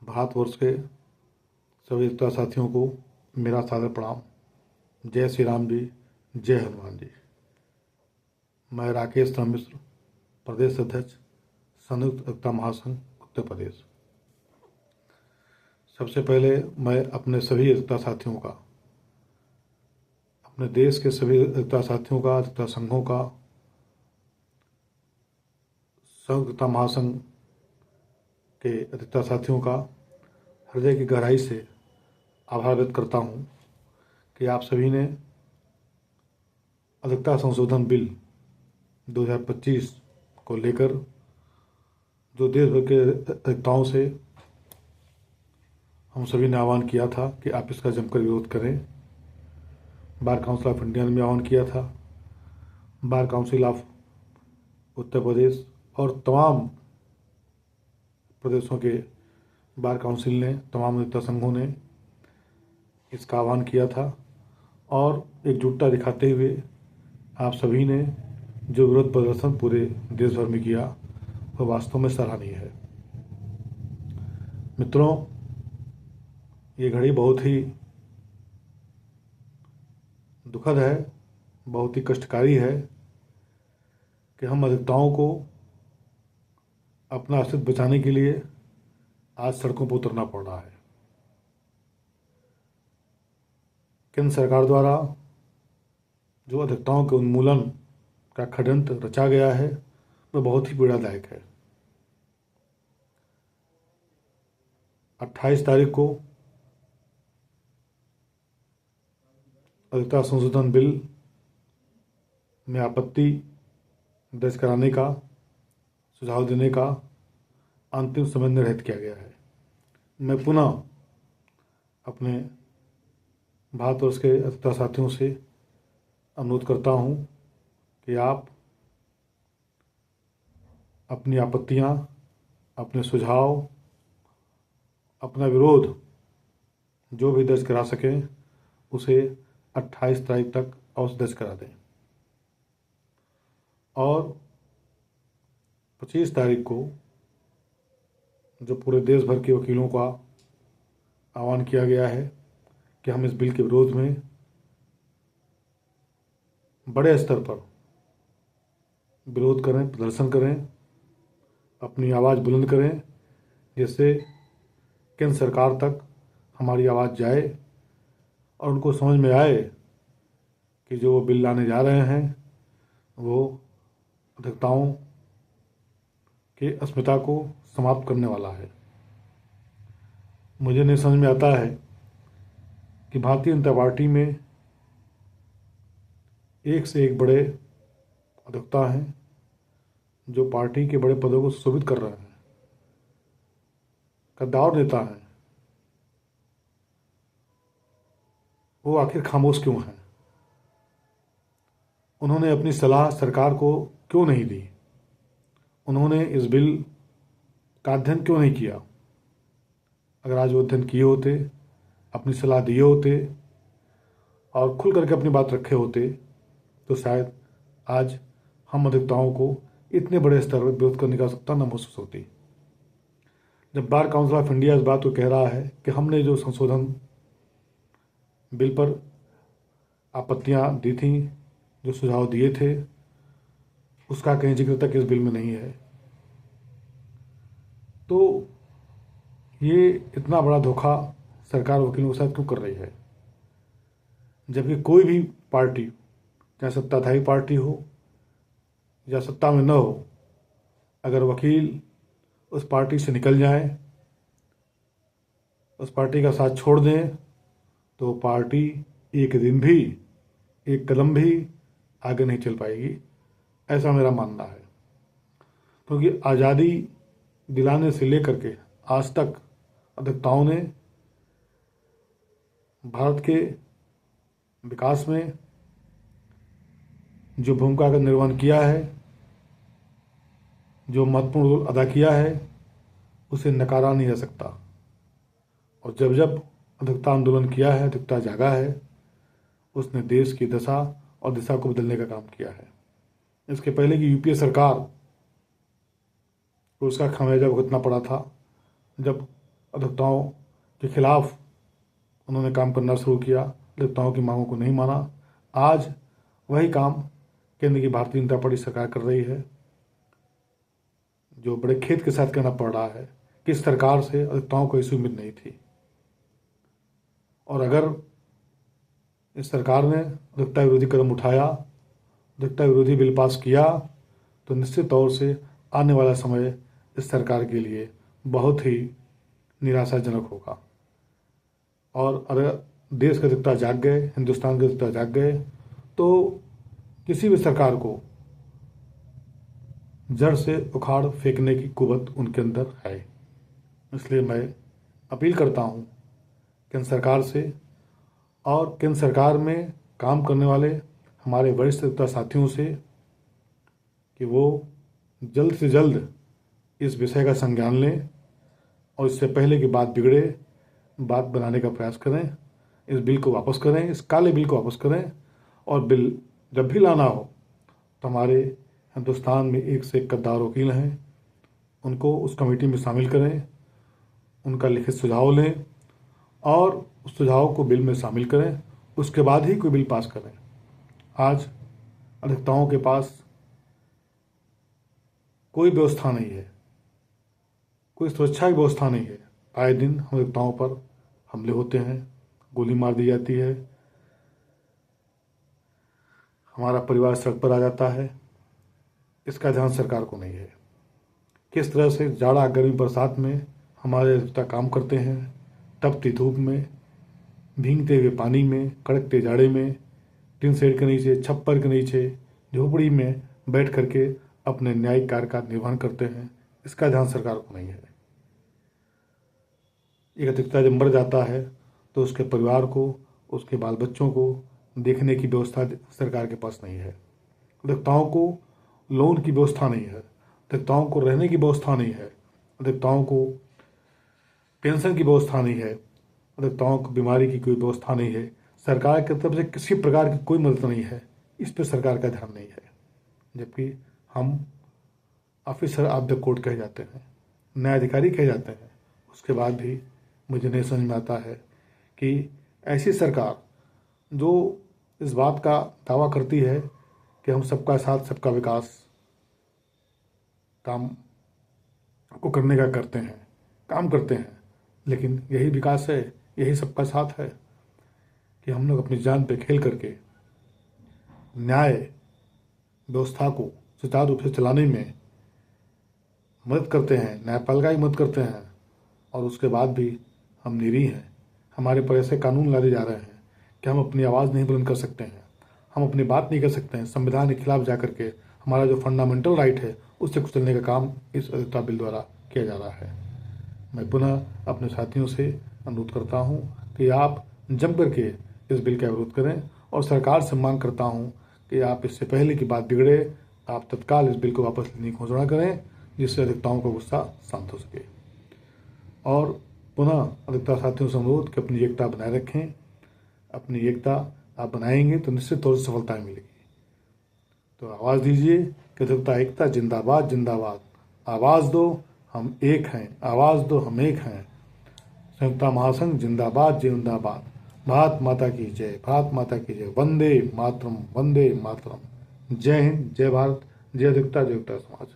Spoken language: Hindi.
भारतवर्ष के सभी एकता साथियों को मेरा सादर प्रणाम। जय श्री राम जी, जय हनुमान जी। मैं राकेश राम मिश्र, प्रदेश अध्यक्ष, संयुक्त एकता महासंघ उत्तर प्रदेश। सबसे पहले मैं अपने सभी एकता साथियों का, अपने देश के सभी एकता साथियों का, एकता संघों का, संयुक्त एकता महासंघ के एकता साथियों का हृदय की गहराई से आभार व्यक्त करता हूँ कि आप सभी ने नागरिकता संशोधन बिल 2025 को लेकर जो देश भर के एकताओं से हम सभी ने आह्वान किया था कि आप इसका जमकर विरोध करें। बार काउंसिल ऑफ इंडिया ने भी आह्वान किया था, bar council of Uttar Pradesh और तमाम प्रदेशों के बार काउंसिल ने, तमाम एकता संघों ने इसका आह्वान किया था और एकजुटता दिखाते हुए आप सभी ने जो विरोध प्रदर्शन पूरे देश भर में किया वह वास्तव में सराहनीय है। मित्रों, ये घड़ी बहुत ही दुखद है, बहुत ही कष्टकारी है कि हम अधिवक्ताओं को अपना अस्तित्व बचाने के लिए आज सड़कों पर उतरना पड़ रहा है। केंद्र सरकार द्वारा जो अधिवक्ताओं के उन्मूलन का षड्यंत्र रचा गया है वह बहुत ही पीड़ादायक है। 28 तारीख को नागरिकता संशोधन बिल में आपत्ति दर्ज कराने का, सुझाव देने का अंतिम समय निर्धारित किया गया है। मैं पुनः अपने भारतवर्ष के एकता साथियों से अनुरोध करता हूं कि आप अपनी आपत्तियां, अपने सुझाव, अपना विरोध जो भी दर्ज करा सकें उसे 28 तारीख तक अवश्य दर्ज करा दें और 25 तारीख को जो पूरे देश भर के वकीलों का आह्वान किया गया है कि हम इस बिल के विरोध में बड़े स्तर पर विरोध करें, प्रदर्शन करें, अपनी आवाज़ बुलंद करें, जिससे केंद्र सरकार तक हमारी आवाज़ जाए और उनको समझ में आए कि जो वो बिल लाने जा रहे हैं वो अधिवक्ताओं की अस्मिता को समाप्त करने वाला है। मुझे नहीं समझ में आता है कि भारतीय जनता पार्टी में एक से एक बड़े अधिवक्ता हैं जो पार्टी के बड़े पदों को सुशोभित कर रहे हैं, कद्दावर नेता हैं, वो आखिर खामोश क्यों हैं? उन्होंने अपनी सलाह सरकार को क्यों नहीं दी? उन्होंने इस बिल का अध्ययन क्यों नहीं किया? अगर आज वो अध्ययन किए होते, अपनी सलाह दिए होते और खुल करके अपनी बात रखे होते तो शायद आज हम अधिवक्ताओं को इतने बड़े स्तर पर विरोध करने की आवश्यकता न महसूस होती। जब बार काउंसिल ऑफ इंडिया इस बात को कह रहा है कि हमने जो संशोधन बिल पर आपत्तियां दी थी, जो सुझाव दिए थे, उसका कहीं जिक्र तक इस बिल में नहीं है, तो ये इतना बड़ा धोखा सरकार वकीलों के साथ क्यों कर रही है? जबकि कोई भी पार्टी, चाहे सत्ताधारी पार्टी हो या सत्ता में न हो, अगर वकील उस पार्टी से निकल जाए, उस पार्टी का साथ छोड़ दें, तो पार्टी एक दिन भी, एक कदम भी आगे नहीं चल पाएगी, ऐसा मेरा मानना है। क्योंकि आज़ादी दिलाने से लेकर के आज तक अधिवक्ताओं ने भारत के विकास में जो भूमिका का निर्वहन किया है, जो महत्वपूर्ण रोल अदा किया है, उसे नकारा नहीं जा सकता। और जब जब अधिवक्ता आंदोलन किया है, अधिवक्ता जागा है, उसने देश की दशा और दिशा को बदलने का काम किया है। इसके पहले की यूपीए सरकार को उसका खामियाजा भुगतना पड़ा था, जब अधिवक्ताओं के खिलाफ उन्होंने काम करना शुरू किया, अधिवक्ताओं की मांगों को नहीं माना। आज वही काम केंद्र की भारतीय जनता पार्टी सरकार कर रही है, जो बड़े खेद के साथ कहना पड़ रहा है कि इस सरकार से अधिवक्ताओं को ऐसी उम्मीद नहीं थी। और अगर इस सरकार ने अधिवक्ता विरोधी कदम उठाया, अधिवक्ता विरोधी बिल पास किया, तो निश्चित तौर से आने वाला समय इस सरकार के लिए बहुत ही निराशाजनक होगा। और अगर देश के अधिवक्ता जाग गए, हिंदुस्तान के अधिवक्ता जाग गए, तो किसी भी सरकार को जड़ से उखाड़ फेंकने की कुवत उनके अंदर है। इसलिए मैं अपील करता हूँ केंद्र सरकार से और केंद्र सरकार में काम करने वाले हमारे वरिष्ठ अधिवक्ता साथियों से कि वो जल्द से जल्द इस विषय का संज्ञान लें और इससे पहले कि बात बिगड़े, बात बनाने का प्रयास करें। इस बिल को वापस करें, इस काले बिल को वापस करें, और बिल जब भी लाना हो तो हमारे हिंदुस्तान में एक से एक गद्दार वकील हैं, उनको उस कमेटी में शामिल करें, उनका लिखित सुझाव लें और उस सुझाव को बिल में शामिल करें, उसके बाद ही कोई बिल पास करें। आज अधिवक्ताओं के पास कोई व्यवस्था नहीं है, कोई सुरक्षा की व्यवस्था नहीं है। आए दिन हम अधिवक्ताओं पर हमले होते हैं, गोली मार दी जाती है, हमारा परिवार सड़क पर आ जाता है। इसका ध्यान सरकार को नहीं है। किस तरह से जाड़ा गर्मी बरसात में हमारे अधिवक्ता काम करते हैं, तपती धूप में, भीगते हुए पानी में, कड़कते जाड़े में, टिन शेड के नीचे, छप्पर के नीचे, झोपड़ी में बैठ करके अपने न्यायिक कार्य का निर्वहन करते हैं। इसका ध्यान सरकार को नहीं है। एक अधिवक्ता जब मर जाता है तो उसके परिवार को, उसके बाल बच्चों को देखने की व्यवस्था सरकार के पास नहीं है। अधिवक्ताओं को लोन की व्यवस्था नहीं है, अधिवक्ताओं को रहने की व्यवस्था नहीं है, अधिवक्ताओं को पेंशन की व्यवस्था नहीं है, अधिवक्ताओं को बीमारी की कोई व्यवस्था नहीं है। सरकार की तरफ से किसी प्रकार की कोई मदद नहीं है। इस पर सरकार का ध्यान नहीं है। जबकि हम ऑफिसर ऑफ द कोर्ट कहे जाते हैं, न्यायाधिकारी कहे जाते हैं, उसके बाद भी मुझे नहीं समझ में आता है कि ऐसी सरकार जो इस बात का दावा करती है कि हम सबका साथ सबका विकास काम को करने का काम करते हैं, लेकिन यही विकास है, यही सबका साथ है कि हम लोग अपनी जान पे खेल करके न्याय व्यवस्था को सुचारू रूप से चलाने में मदद करते हैं, न्यायपालिका की मदद करते हैं, और उसके बाद भी हम निरीह हैं। हमारे पर ऐसे कानून लादे जा रहे हैं कि हम अपनी आवाज़ नहीं बुलंद कर सकते हैं, हम अपनी बात नहीं कर सकते हैं। संविधान के खिलाफ जा करके हमारा जो फंडामेंटल राइट है उससे कुचलने का काम इस अधिवक्ता बिल द्वारा किया जा रहा है। मैं पुनः अपने साथियों से अनुरोध करता हूं कि आप जम करके इस बिल का विरोध करें, और सरकार से मांग करता हूं कि आप इससे पहले की बात बिगड़े, आप तत्काल इस बिल को वापस लेने की घोषणा करें, जिससे अधिवक्ताओं का गुस्सा शांत हो सके। और पुनः अधिवक्ता साथियों से अनुरोध कि अपनी एकता बनाए रखें। अपनी एकता आप बनाएंगे तो निश्चित तौर से सफलता मिलेगी। तो आवाज़ दीजिए कि अधिवक्ता एकता जिंदाबाद जिंदाबाद। आवाज़ दो, हम एक हैं, आवाज़ दो, हम एक हैं। संयुक्ता महासंघ जिंदाबाद जिंदाबाद। भारत माता की जय, भारत माता की जय। वंदे मातरम, वंदे मातरम। जय हिंद, जय भारत, जय अधिवक्ता, जय अधिवक्ता समाज।